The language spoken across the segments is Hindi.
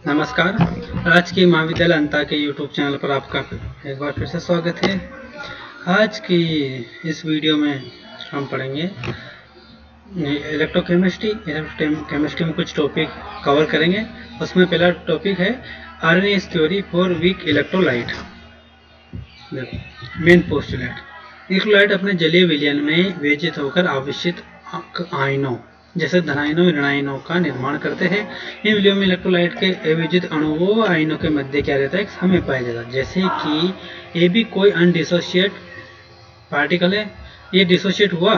नमस्कार। आज की महाविद्यालय अंता के YouTube चैनल पर आपका एक बार फिर से स्वागत है। आज की इस वीडियो में हम पढ़ेंगे इलेक्ट्रोकेमिस्ट्री। केमिस्ट्री में कुछ टॉपिक कवर करेंगे। उसमें पहला टॉपिक है RNS theory for weak electrolyte. Main postulate, electrolyte अपने जलीय विलयन में विभाजित होकर आवेशित आयनों जैसे धनायनों ऋणायनों का निर्माण करते हैं। इन विलयन में इलेक्ट्रोलाइट के अविभाजित अणुओं आयनों के मध्य क्या रहता है, समय पाया जाता है। जैसे कि ए भी कोई अनडिसोशिएट पार्टिकल है, ये डिसोशिएट हुआ,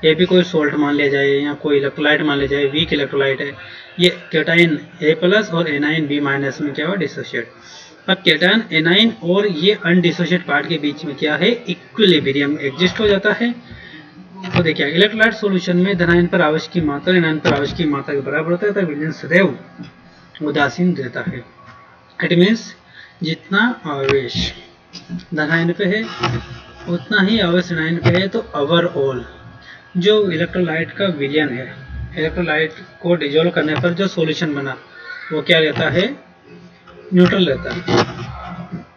ए भी कोई सोल्ट मान लिया जाए या कोई इलेक्ट्रोलाइट मान लिया जाए, वीक इलेक्ट्रोलाइट है। ये कैटायन ए प्लस और एनायन बी माइनस में क्या हुआ, डिसोशिएट। अब कैटायन एनायन और ये अनडिसोशिएट पार्ट के बीच में क्या है, इक्विलिब्रियम एग्जिस्ट हो जाता है। तो देखिए इलेक्ट्रोलाइट सॉल्यूशन में धनायन पर आवेश की मात्रा एनायन पर आवेश की मात्रा के बराबर होता है, तो विलयन सदैव उदासीन रहता है। इट मीन्स जितना आवेश धनायन पे है उतना ही आवेश ऋणायन पे है। तो ओवरऑल जो इलेक्ट्रोलाइट का विलयन है, इलेक्ट्रोलाइट को डिजोल्व करने पर जो सॉल्यूशन बना वो क्या रहता है, न्यूट्रल रहता है।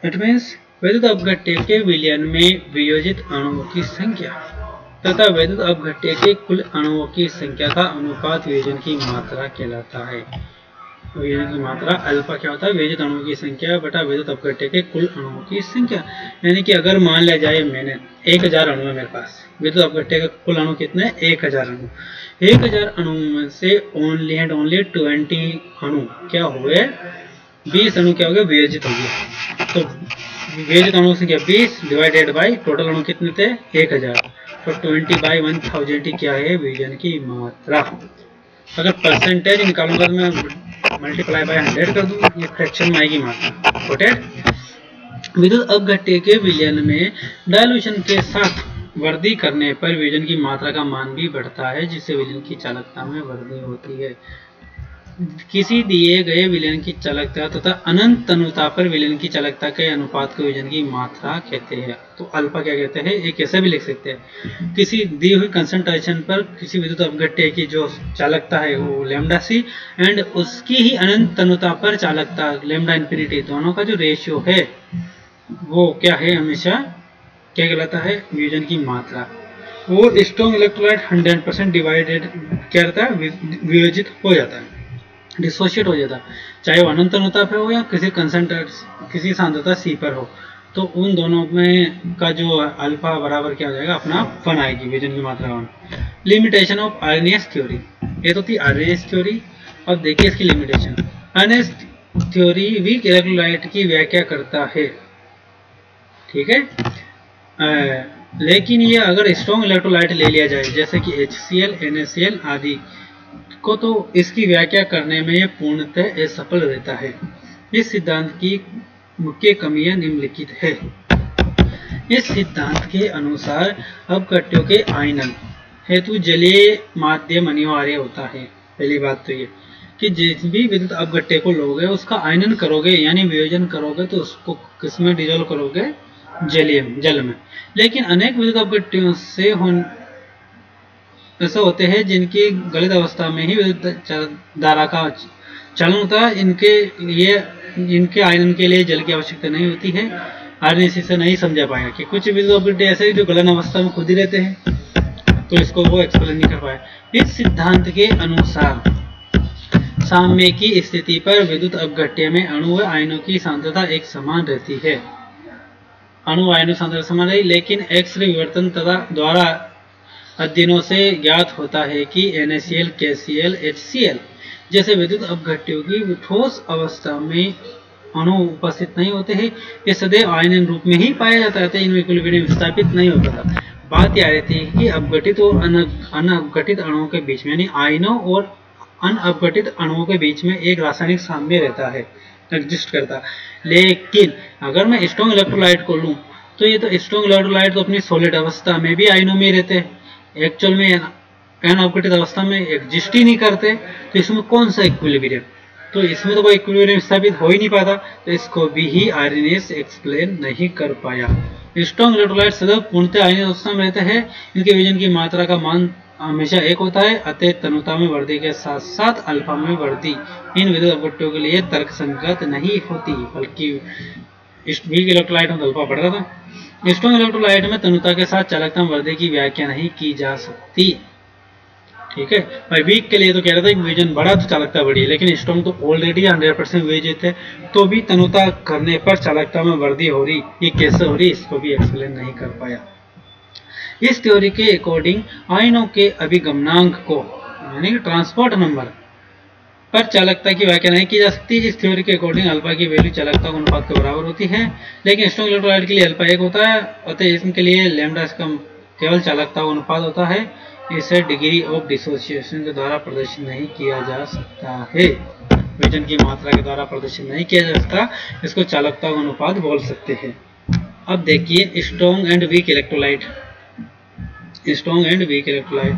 इट मीन्स विद्युत अपघट्य के विलयन में वियोजित अणुओं की संख्या तथा विद्युत अपघट्य के कुल अणुओं की संख्या का अनुपात वियोजन की मात्रा कहलाता है। वियोजन की मात्रा अल्फा क्या होता है, वियोजित अणुओं की संख्या बटा विद्युत अपघट्य के कुल अणुओं की संख्या। यानी कि अगर मान लिया जाए मैंने 1000 अणु है मेरे पास, विद्युत अपघट्य के कुल अणु कितने हैं, 1000 अणु। 1000 अणु में से ओनली एंड ओनली 20 अणु क्या हुए, 20 अणु क्या हो गए, वियोजित हो गए। तो वियोजित अणुओं की संख्या 20 डिवाइडेड बाई टोटल अणु कितने थे, 1000। तो 20/1000 ही क्या है, वियोजन की मात्रा। अगर परसेंटेज निकालूंगा तो मैं मल्टीप्लाई बाय 100 कर दूंगा, ये फ्रैक्शन में आएगी मात्रा। गॉट। विद्युत अपघट्य के विलयन में डायल्यूशन के साथ वृद्धि करने पर वियोजन की मात्रा का मान भी बढ़ता है, जिससे विलयन की चालकता में वृद्धि होती है। किसी दिए गए विलयन की चालकता तथा अनंत तनुता पर विलयन की चालकता के अनुपात को विलयन की मात्रा कहते हैं। तो अल्फा क्या कहते हैं, एक ऐसे भी लिख सकते हैं, किसी दी हुई कंसंट्रेशन पर किसी विद्युत अपघट्य की जो चालकता है वो लैम्डा सी एंड उसकी ही अनंत तनुता पर चालकता लैम्डा इंफिनिटी, दोनों का जो रेशियो है वो क्या है, हमेशा क्या कहलाता है, वियोजन की मात्रा। वो स्ट्रॉन्ग इलेक्ट्रोलाइट 100% डिवाइडेड क्या रहता है, वियोजित हो जाता है, डिसोशिएट हो जाता है, चाहे वो अनंत तनुता पे हो या किसी सांद्रता सी पर हो। तो उन दोनों में का जो अल्फा बराबर क्या हो जाएगा, अपना 1 आएगी, वियोजन की मात्रा 1। लिमिटेशन ऑफ आरएनएस थ्योरी, ये तो थी आरएनएस थ्योरी। अब देखिए इसकी limitation. RNS theory weak electrolyte की व्याख्या करता है, ठीक है। लेकिन ये अगर स्ट्रॉन्ग इलेक्ट्रोलाइट ले लिया जाए जैसे कि HCl, NaCl आदि को, तो इसकी व्याख्या करने में यह पूर्णतः असफल रहता है। इस सिद्धांत की मुख्य कमियां निम्नलिखित है। इस सिद्धांत के अनुसार अपघट्यों के आयनन हेतु जलीय माध्यम अनिवार्य होता है। पहली बात तो ये कि जिस भी विद्युत अपघट्य को लोगे उसका आयनन करोगे यानी वियोजन करोगे तो उसको किसमें डिजोल्व करोगे, जल में। लेकिन अनेक विद्युत अपघट्यों से ऐसे होते हैं जिनकी गलित अवस्था में ही विद्युत धारा का चलन होता है। इनके आयनन के लिए जल की आवश्यकता नहीं होती है। आरएनएस से नहीं समझा पाया कि कुछ विद्युत अपघट्य ऐसे जो गलन अवस्था में खुद ही रहते हैं, तो इसको वो एक्सप्लेन नहीं कर पाया। इस सिद्धांत के अनुसार साम्य की स्थिति पर विद्युत अपघट्य में अणु व आयनों की सांद्रता एक समान रहती है। अणु आयनों सांद्रता समान रही, लेकिन एक्स-रे विवर्तन तथा द्वारा अध्ययनों से ज्ञात होता है कि NaCl, KCl, HCl जैसे विद्युत अपघट्यों की ठोस अवस्था में अणु उपस्थित नहीं होते हैं। ये सदैव आयनन रूप में ही पाया जाता है, इनमें इक्विलिब्रियम स्थापित नहीं होता था। बात यह रहती है कि अपघटित और अनअपघटित अणुओं के बीच में यानी आयनों और अनअपघटित अणुओं के बीच में एक रासायनिक साम्य रहता है, एग्जिस्ट करता है। लेकिन अगर मैं स्ट्रॉन्ग इलेक्ट्रोलाइट को लूँ तो ये तो स्ट्रॉन्ग इलेक्ट्रोलाइट तो अपनी सॉलिड अवस्था में भी आयनों में रहते हैं, एक्चुअल में अनअपघटित अवस्था में एग्जिस्ट ही नहीं करते। तो इसमें कौन सा इक्विलिब्रियम, तो इसमें तो कोई इक्विलिब्रियम स्थापित हो ही नहीं पाता, तो इसको भी आरएनएस एक्सप्लेन नहीं कर पाया। स्ट्रॉन्ग इलेक्ट्रोलाइट सदैव पूर्णतः आयनिक अवस्था में रहते हैं। इनके वियोजन की मात्रा का मान हमेशा एक होता है, अतः तनुता में वृद्धि के साथ साथ अल्फा में वृद्धि इन विद्युत अपवर्तकों के लिए तर्कसंगत नहीं होती, बल्कि वीक इलेक्ट्रोलाइट में अल्फा बढ़ रहा था। स्ट्रॉन्ग इलेक्ट्रोलाइट में तनुता के साथ चालकता में वृद्धि की व्याख्या नहीं की जा सकती। ठीक है भाई, वीक के लिए तो कह रहा था कि विजन बढ़ा तो चालकता बढ़ी, लेकिन स्ट्रॉन्ग तो ऑलरेडी 100% विजित है, तो भी तनुता करने पर चालकता में वृद्धि हो रही, ये कैसे हो रही इसको भी एक्सप्लेन नहीं कर पाया। इस थ्योरी के अकॉर्डिंग आयनों के अभिगमनांक को यानी कि ट्रांसपोर्ट नंबर पर चालकता की व्याख्या नहीं की जा सकती। इस थ्योरी के अकॉर्डिंग अल्फा की वैल्यू चालकता के अनुपात के बराबर होती है, लेकिन स्ट्रॉन्ग इलेक्ट्रोलाइट के लिए अल्फा 1 होता है, अतः इसके लिए लैम्डा इसका केवल चालकता का अनुपात होता है। इसे डिग्री ऑफ डिसोसिएशन के द्वारा प्रदर्शित नहीं किया जा सकता है, विजन की मात्रा के द्वारा प्रदर्शित नहीं किया जा सकता, इसको चालकता का अनुपात बोल सकते हैं। अब देखिए strong and weak electrolyte. Strong and weak electrolyte.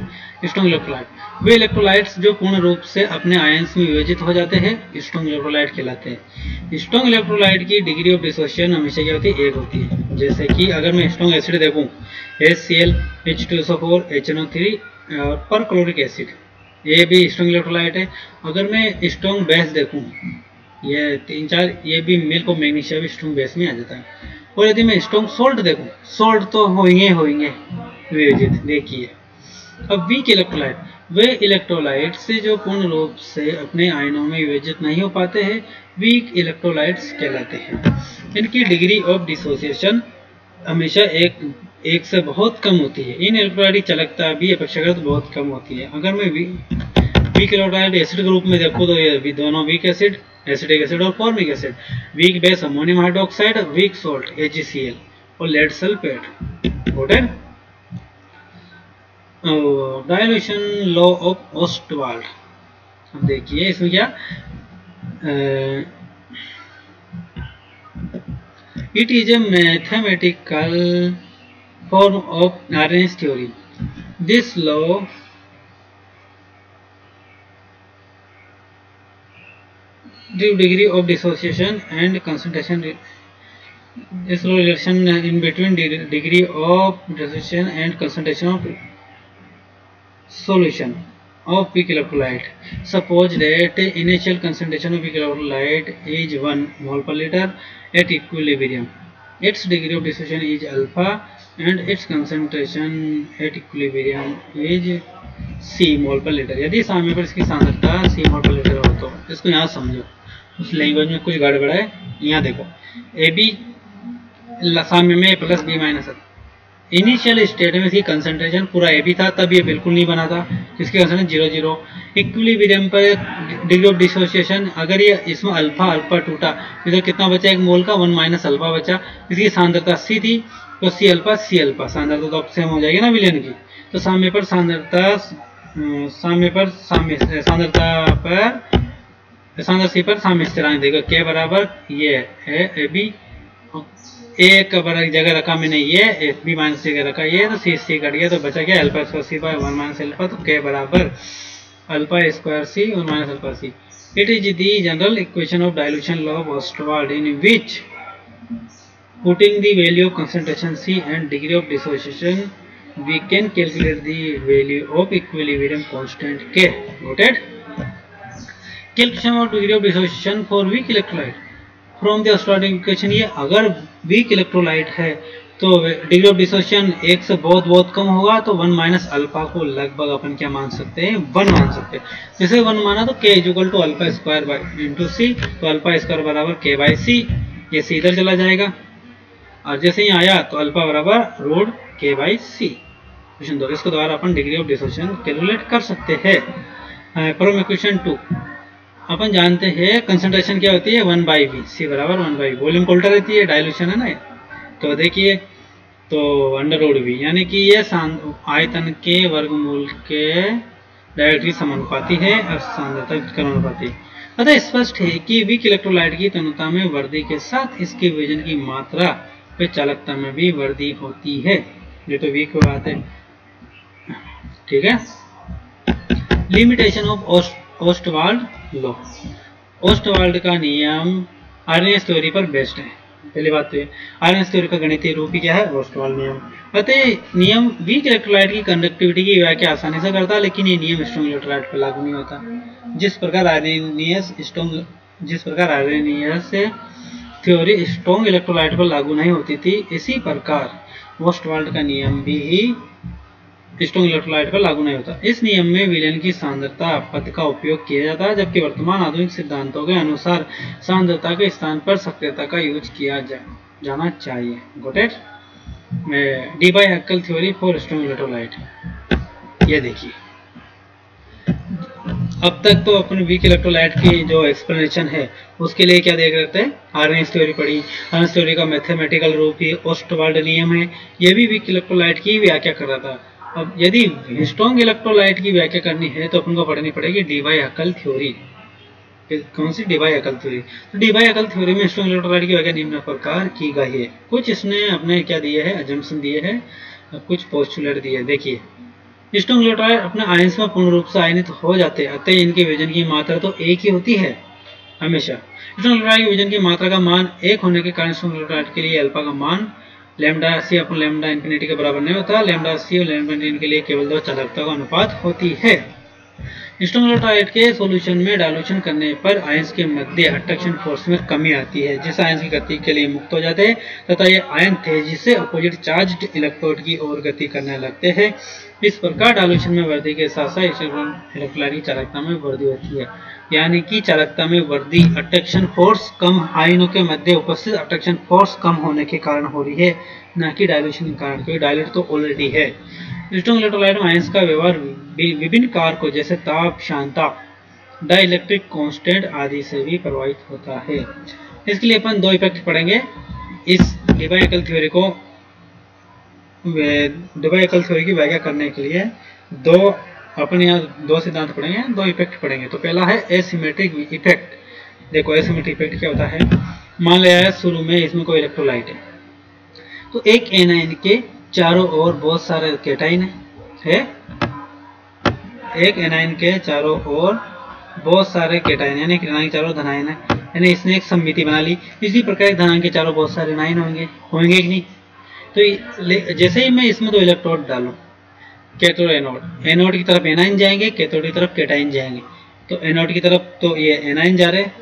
Strong electrolyte way electrolytes जो पूर्ण रूप से अपने आयंस में विभाजित हो जाते हैं, स्ट्रॉन्ग इलेक्ट्रोलाइट कहलाते हैं। स्ट्रॉन्ग इलेक्ट्रोलाइट की डिग्री ऑफ डिसोसिएशन हमेशा क्या होती है, 1 होती है। जैसे कि अगर मैं स्ट्रॉन्ग एसिड देखूं, HCl, H2SO4, HNO3 और परक्लोरिक एसिड, ये भी स्ट्रॉन्ग इलेक्ट्रोलाइट है। अगर मैं स्ट्रॉन्ग बेस देखूं, ये 3-4, ये भी मिल्क और मैग्नीशिया भी स्ट्रॉन्ग बेस में आ जाता है। और यदि मैं स्ट्रॉन्ग सोल्ट देखूं, सोल्ट तो होंगे विभाजित। देखिए अब वीक इलेक्ट्रोलाइट वे इलेक्ट्रोलाइट से जो पूर्ण रूप से अपने आयनों में विभाजित नहीं हो पाते हैं, वीक इलेक्ट्रोलाइट्स कहलाते हैं। इनकी डिग्री ऑफ डिसोसिएशन हमेशा एक से बहुत कम होती है। इन इलेक्ट्रोलाइट की चालकता भी अपेक्षाकृत बहुत कम होती है। अगर मैं वीक इलेक्ट्रोलाइट एसिड के रूप में देखूँ तो ये दोनों वीक एसिड, एसिडिक एसिड और formic acid, weak base ammonium hydroxide, weak salt HCl और lead sulphate. Got it? Dilution law of Ostwald. अब देखिए इसमें क्या, it is a mathematical form of Arrhenius theory. This law degree of dissociation and concentration. This relation in between degree of dissociation and concentration of solution of weak electrolyte. Suppose that initial concentration of weak electrolyte is 1 mole per liter at equilibrium. Its degree of dissociation is alpha and its concentration at equilibrium is C मोल पर लीटर। यदि साम्य पर इसकी सांद्रता C मोल पर लीटर हो तो इसको यहाँ समझो, उस लैंग्वेज में कुछ गड़बड़ है। यहाँ देखो AB साम्य में प्लस B माइनस है। इनिशियल स्टेट में इसकी कंसंट्रेशन पूरा AB था, तब ये बिल्कुल नहीं बना था, इसकी कंसंट्रेशन 0 इक्विलिब्रियम पर डिग्री ऑफ डिसोसिएशन, अगर ये इसमें अल्फा टूटा, इधर कितना बचा, 1 मोल का 1 माइनस अल्फा बचा। इसकी सांद्रता C थी तो C अल्फा सांद्रता तो अब सेम हो जाएगी ना विलयन की। तो साम्य पर सांद्रता C पर साम्य स्थिरांक देखो K बराबर ये है AB, ए का बराबर जगह रखा मैंने ये, B माइनस जगह रखा ये, तो C कट गया तो बचा क्या alpha square C by 1 minus alpha, तो K बराबर alpha square C 1 minus alpha C। It is the general equation of dilution law of Ostwald in which putting the value of concentration C and degree of dissociation we can calculate the value of equilibrium constant K. Noted? Calculation of degree of dissociation for weak electrolyte from the Ostrowald equation। ये अगर weak electrolyte है तो डिग्री ऑफ डिसोसिएशन 1 से बहुत कम होगा, तो 1 माइनस अल्फा को लगभग अपन क्या मान सकते हैं, 1 मान सकते हैं। जैसे 1 माना तो K equal to alpha square into C, तो अल्फा स्क्वायर बराबर K बाई C, ये C इधर चला जाएगा और जैसे ही आया तो अल्फा बराबर root K by C। Question 2, इसके द्वारा अपन डिग्री ऑफ डिसोसिएशन कैलकुलेट कर सकते हैं। फ्रॉम क्वेश्चन 2 अपन जानते हैं कंसंट्रेशन क्या होती है 1 बाई V, C बराबर 1 बाई वॉल्यूम को उल्टा रहती है, डाइल्यूशन है ना। तो देखिए तो अंडर रूट V यानी कि ये आयतन के वर्गमूल के डायरेक्टली समानुपाती है और सांद्रता कर्मानुपाती। अतः स्पष्ट है कि वीक इलेक्ट्रोलाइट की तनुता में वृद्धि के साथ इसके विभजन की मात्रा व चालकता में भी वृद्धि होती है। ये तो वीक बात है, ठीक है। Limitation of Ostwald law. Ostwald का नियम आर्नियस थ्योरी पर बेस्ड है। पहली बात तो ये आयरन थ्योरी का गणितीय रूप ही क्या है, ओस्टवाल्ड नियम। अतः नियम वीक इलेक्ट्रोलाइट की कंडक्टिविटी की व्याख्या आसानी से करता है, लेकिन ये नियम स्ट्रॉन्ग इलेक्ट्रोलाइट पर लागू नहीं होता। जिस प्रकार आर्रेनियस थ्योरी स्ट्रॉन्ग इलेक्ट्रोलाइट पर लागू नहीं होती थी, इसी प्रकार ओस्टवाल्ड का नियम भी स्ट्रॉन्ग इलेक्ट्रोलाइट पर लागू नहीं होता। इस नियम में विलयन की सांद्रता पद का उपयोग किया जाता है, जबकि वर्तमान आधुनिक सिद्धांतों के अनुसार सांद्रता के स्थान पर सक्रियता का यूज किया जाना चाहिए। Got it? D-by-Hückel theory for strong electrolyte. ये देखिए, अब तक तो अपने वीक इलेक्ट्रोलाइट की जो एक्सप्लेनेशन है उसके लिए क्या देख रहे थे, आर्रेनियस थ्योरी पढ़ी। आर्रेनियस थ्योरी का मैथमेटिकल रूप ही ओस्टवाल्ड नियम है, ये भी वीक इलेक्ट्रोलाइट की व्याख्या कर रहा था। अब यदि स्ट्रॉन्ग इलेक्ट्रोलाइट की व्याख्या करनी है तो अपन को पढ़नी पड़ेगी डी-बाई-हैकेल थ्योरी। कौन सी? Debye Huckel theory. तो डी-बाई-हैकेल थ्योरी में स्ट्रॉन्ग इलेक्ट्रोलाइट की व्याख्या निम्न प्रकार की गई है। कुछ इसने अपने क्या दिए है, अजम्पशन दिए है, कुछ पोस्टुलेट दिए। देखिए, स्ट्रॉन्ग इलेक्ट्रोलाइट अपने आयंस में पूर्ण रूप से आयनित हो जाते हैं, अतः इनके विभाजन की मात्रा तो एक ही होती है हमेशा। स्ट्रॉन्ग इलेक्ट्रोलाइट के विभाजन की मात्रा का मान एक होने के कारण स्ट्रॉन्ग इलेक्ट्रोलाइट के लिए अल्फा का मान लैम्डा सी अपन लैम्डा इन्फिनिटी के बराबर नहीं होता। लैम्डा सी और लैम्डा इन्फिनिटी के लिए केवल दो चालकता का अनुपात होती है। स्ट्रॉन्ग इलेक्ट्रोलाइट के सॉल्यूशन में डाइल्यूशन करने पर आयंस के मध्य अट्रैक्शन फोर्स में कमी आती है, जिससे आयंस की गति के लिए मुक्त हो जाते हैं तथा ये आयन तेजी से अपोजिट चार्ज्ड इलेक्ट्रोड की ओर गति करने लगते हैं। इस प्रकार डाइल्यूशन में वृद्धि के साथ साथ इलेक्ट्रोलाइट की चालकता में वृद्धि होती है, यानी कि चालकता में वृद्धि अट्रैक्शन फोर्स कम आयनों के मध्य उपस्थित अट्रैक्शन फोर्स कम होने के कारण हो रही है, न कि डाइल्यूशन के कारण, क्योंकि डाइल्यूट तो ऑलरेडी है। स्ट्रॉन्ग इलेक्ट्रोलाइट में आयंस का व्यवहार विभिन्न कारकों जैसे ताप, शांता, डाइलेक्ट्रिक कांस्टेंट आदि से भी प्रभावित होता है। इसके लिए अपन दो इफेक्ट पढ़ेंगे। इस डी-बाई-हैकेल थ्योरी को डी-बाई-हैकेल थ्योरी की व्याख्या करने के लिए अपन यहाँ दो सिद्धांत पढ़ेंगे, दो इफेक्ट पढ़ेंगे। तो पहला है एसिमेट्रिक इफेक्ट। देखो एसिमेट्रिक इफेक्ट क्या होता है। मान लिया शुरू में इसमें कोई इलेक्ट्रोलाइट है, तो एक एनायन के चारों ओर बहुत सारे कैटाइन है। एक एनायन के चारों ओर बहुत सारे कैटाइन, यानी कि एनायन के चारों धनायन है, यानी इसने एक सममिति बना ली। इसी प्रकार एक धनायन के चारों बहुत सारे एनायन होंगे कि नहीं। तो जैसे ही मैं इसमें दो इलेक्ट्रोड डालूं, कैथोड एनोड, एनोड की तरफ एनायन जाएंगे, कैथोड की तरफ कैटाइन जाएंगे। तो एनोड की तरफ तो ये एनायन जा रहे हैं,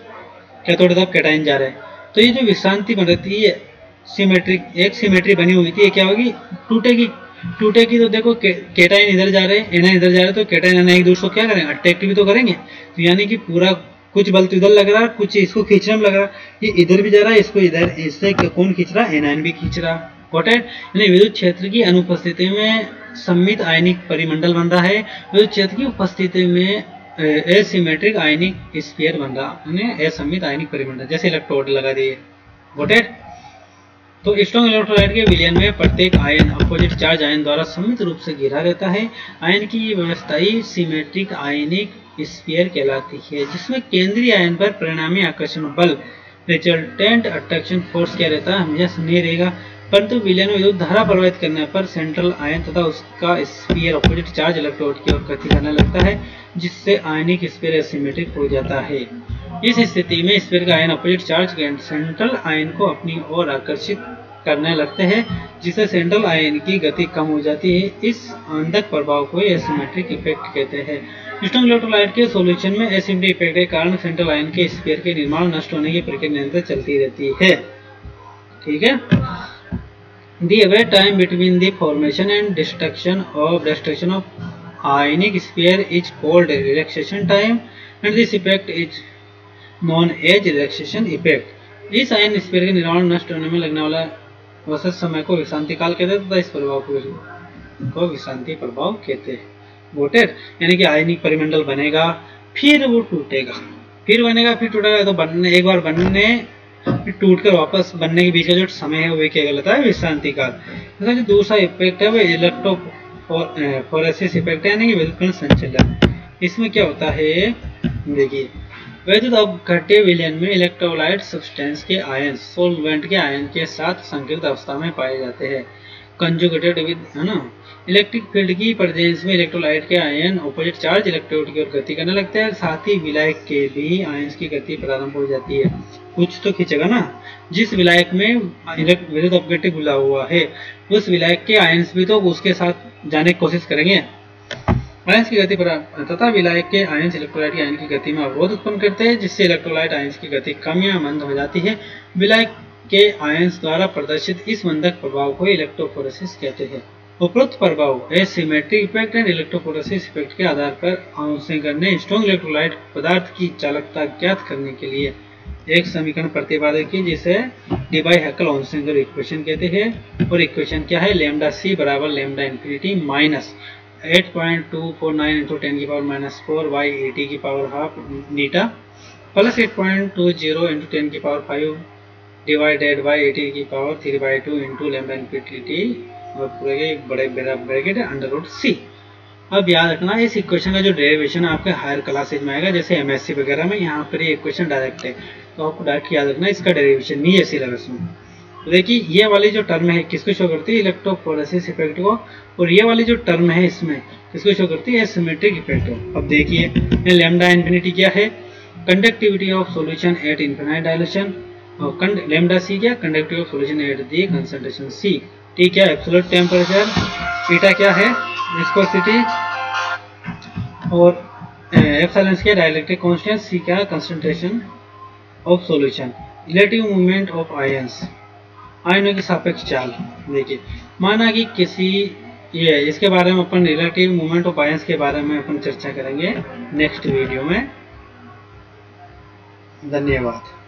कैथोड की तरफ कैटाइन जा रहे हैं। तो ये जो विश्रांति बन रही है सिमेट्रिक, एक सिमेट्री बनी हुई थी, ये क्या होगी, टूटेगी। तो देखो कैटाइन इधर जा रहे हैं, एनायन इधर जा रहे हैं, तो कैटाइन एनायन एक दूसरे को क्या करेंगे, अट्रैक्ट भी तो करेंगे। तो यानी कि पूरा कुछ बल तो इधर लग रहा है, कुछ इसको खींचने में लग रहा है। ये इधर भी जा रहा है, इसको इधर, इससे कौन खींच रहा है, एनायन भी खींच रहा है। यानी विद्युत क्षेत्र की अनुपस्थिति में सममित आयनिक परिमंडल बन रहा है, विद्युत क्षेत्र की उपस्थिति में एसिमेट्रिक आयनिक स्फीयर बन रहा है, असममित आयनिक परिमंडल, जैसे इलेक्ट्रोड लगा दिए। Got it? तो स्ट्रॉन्ग इलेक्ट्रोलाइट के विलयन में प्रत्येक आयन अपोजिट चार्ज आयन द्वारा सममित रूप से घिरा रहता है। आयन की व्यवस्था ही सिमेट्रिक आयनिक स्फीयर कहलाती है, जिसमें केंद्रीय आयन पर परिणामी आकर्षण बल रिजल्टेंट अट्रैक्शन फोर्स क्या रहता है, हमेशा नहीं रहेगा। परंतु विलयन में विद्युत धारा प्रवाहित करने पर सेंट्रल आयन तथा उसका स्फीयर अपोजिट चार्ज इलेक्ट्रोड की ओर गति करने लगता है, जिससे आयनिक स्फीयर एसिमेट्रिक हो जाता है। इस स्थिति में स्फीयर का आयन अपोजिट चार्ज के सेंट्रल आयन को अपनी ओर आकर्षित करने लगते हैं, जिससे सेंट्रल आयन की गति कम हो जाती है। इस आंदक प्रभाव को एसिमेट्रिक इफेक्ट कहते हैं। स्ट्रॉन्ग इलेक्ट्रोलाइट के सॉल्यूशन में एसिमेट्रिक इफेक्ट के कारण सेंट्रल आयन के स्फीयर के निर्माण नष्ट होने की प्रक्रिया निरंतर चलती रहती है। ठीक है। The average time between the formation and destruction of ionic sphere is called relaxation time, and this effect is known as relaxation effect. इस आयन स्फीयर के निर्माण नष्ट होने में लगने वाला औसत समय को विश्रांति काल कहते हैं तथा इस प्रभाव को विश्रांति प्रभाव कहते हैं। वोटेड यानी कि आयनिक परिमंडल बनेगा, फिर वो टूटेगा, फिर बनेगा, फिर टूटेगा। तो बनने, एक बार बनने फिर टूटकर वापस बनने के बीच का जो समय है वो क्या कहलाता है, विश्रांति काल। तो जो दूसरा इफेक्ट है वो इलेक्ट्रोफोरेसिस इफेक्ट है, यानी कि विद्युत संचलन। इसमें क्या होता है, देखिए वैद्युत अपघट्य विलयन में इलेक्ट्रोलाइट सब्सटेंस के आयन सोलवेंट के आयन के साथ संतृप्त अवस्था में पाए जाते हैं। कंजुगेटेड विद, है ना। इलेक्ट्रिक फील्ड की प्रेजेंस में इलेक्ट्रोलाइट के आयन ऑपोजिट चार्ज इलेक्ट्रोड की ओर गति करने लगते हैं, साथ ही विलायक के भी आयंस की गति प्रारंभ हो जाती है। कुछ तो खींचेगा ना। जिस विलायक में विद्युत अपघट्य घुला हुआ है उस विलायक के आयंस भी तो उसके साथ जाने की कोशिश करेंगे। आयंस की गति तथा विलायक के आयंस इलेक्ट्रोलाइट के आयन की गति में अवरोध उत्पन्न करते हैं, जिससे इलेक्ट्रोलाइट आयंस की गति कम या मंद हो जाती है। विलायक के आयंस द्वारा प्रदर्शित इस मंदक प्रभाव को इलेक्ट्रोफोरेसिस कहते हैं। उपरोक्त प्रभाव asymmetric effect and electrophoresis effect के आधार पर आउंसिंगर ने स्ट्रॉन्ग इलेक्ट्रोलाइट पदार्थ की चालकता ज्ञात करने के लिए एक समीकरण प्रतिपादित की, जिसे डिबाई-हैकेल-आउंसिंगर इक्वेशन कहते हैं। और इक्वेशन क्या है? लैम्डा सी बराबर लैम्डा इंफिनिटी माइनस 8.249 इंटू 10 की पावर माइनस 4 बाई 80 की पावर हाफ नीटा प्लस 8.20 इंटू 10 की पावर 5 डिवाइडेड बाई 80 की पावर 3/2 इंटू लैम्डा इंफिनिटी और पूरे बड़े ब्रैकेट अंडर रूट सी। अब याद रखना इस इक्वेशन का जो डेरिवेशन है आपके हायर क्लासेज में आएगा, जैसे एमएससी वगैरह में। यहाँ पर ये इक्वेशन डायरेक्ट है, तो आपको डायरेक्ट याद रखना इसका डेरिवेशन नहीं है सिलेबस में। तो देखिए ये वाली जो टर्म है किसको शो करती है? इलेक्ट्रोफोरेसिस इफेक्ट को। और ये वाली जो टर्म है इसमें किसको शो करती है? एसिमेट्रिक इफेक्ट को। अब देखिए लैम्डा इन्फिनिटी क्या है? Conductivity of solution at infinite dilution. और लैम्डा सी क्या? Conductivity of solution at the concentration C. T क्या? Absolute temperature. बीटा क्या है? विस्कोसिटी। और एप्सिलॉन क्या? Dielectric constant. सी क्या? Concentration of solution. Relative movement of ions, आयनों की सापेक्ष चाल। देखिए माना कि किसी ये इसके बारे में अपन रिलेटिव मूवमेंट ऑफ आयंस के बारे में अपन चर्चा करेंगे नेक्स्ट वीडियो में। धन्यवाद।